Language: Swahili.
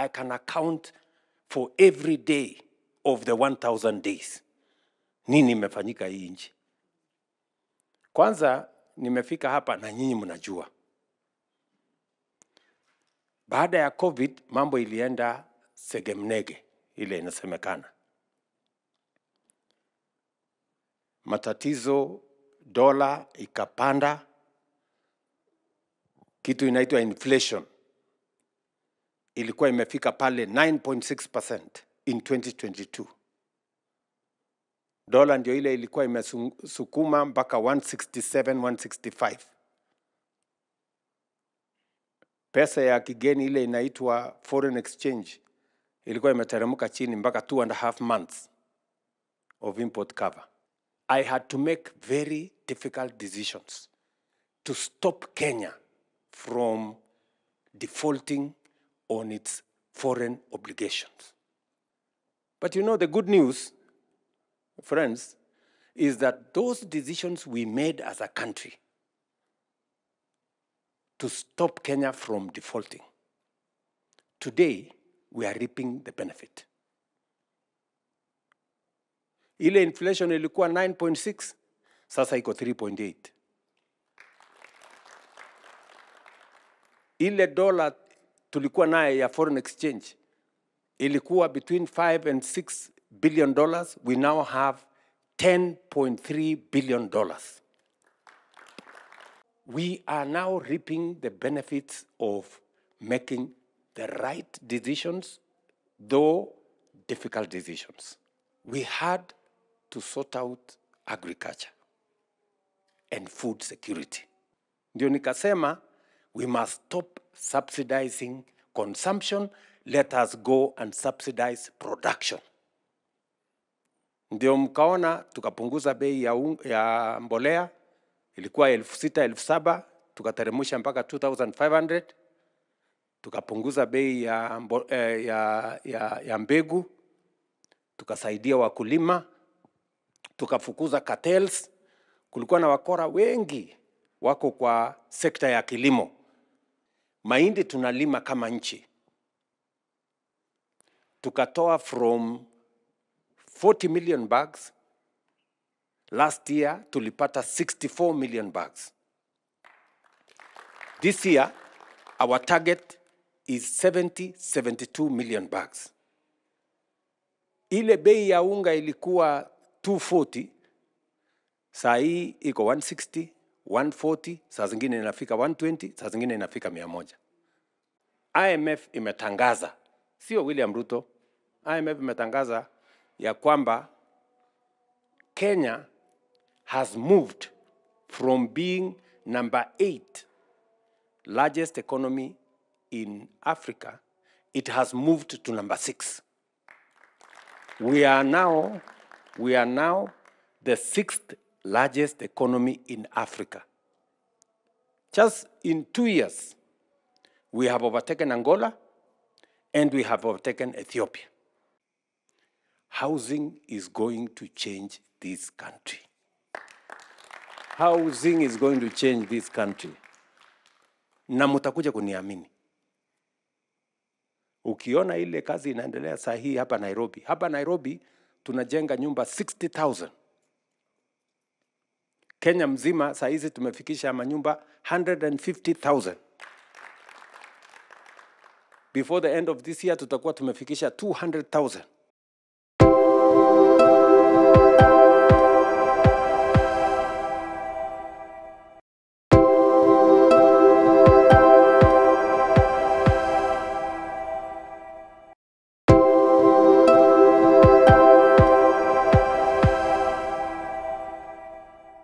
I can account for every day of the 1,000 days. Nini imefanyika hii nchi? Kwanza nimefika hapa na nyinyi mnajua. Baada ya COVID mambo ilienda segemnege ile inasemekana. Matatizo, dola ikapanda, kitu inaitwa inflation ilikuwa imefika pale 9.6% in 2022. Dola ndio ile ilikuwa imesukuma mpaka 167, 165. Pesa ya kigeni ile inaitwa foreign exchange ilikuwa imeteremka chini mpaka 2.5 months of import cover. I had to make very difficult decisions to stop Kenya from defaulting on its foreign obligations. But you know, the good news, friends, is that those decisions we made as a country to stop Kenya from defaulting, today we are reaping the benefit. Ile inflation ilikuwa 9.6, sasa iko 3.8. Ile dola tulikuwa naye ya foreign exchange ilikuwa between 5 and 6 billion dollars. We now have 10.3 billion dollars. We are now reaping the benefits of making the right decisions, though difficult decisions. We had to sort out agriculture and food security. Ndio nikasema, we must stop subsidizing consumption. Let us go and subsidize production. Ndio mkaona tukapunguza bei ya mbolea, ilikuwa 6,000, 7,000, tukateremsha mpaka 2,500. Tukapunguza bei ya mbegu, tukasaidia wakulima, tukafukuza cartels. Kulikuwa na wakora wengi wako kwa sekta ya kilimo. Mahindi tunalima kama nchi. Tukatoa from 40 million bags. Last year tulipata 64 million bags. This year our target is 72 million bags. Ile bei ya unga ilikuwa 240, saa hii iko 160, 140, saa zingine inafika 120, saa zingine inafika 100. IMF imetangaza, sio William Ruto, IMF imetangaza ya kwamba Kenya has moved from being number 8 largest economy in Africa, it has moved to number 6. We are now the 6th largest economy in Africa. Just in 2 years, we have overtaken Angola and we have overtaken Ethiopia. Housing is going to change this country. Housing is going to change this country. Na mutakuja kuniamini. Ukiona ile kazi inaendelea saa hii hapa Nairobi. Hapa Nairobi tunajenga nyumba 60,000. Kenya mzima saa hizi tumefikisha manyumba 150,000. Before the end of this year tutakuwa tumefikisha 200,000.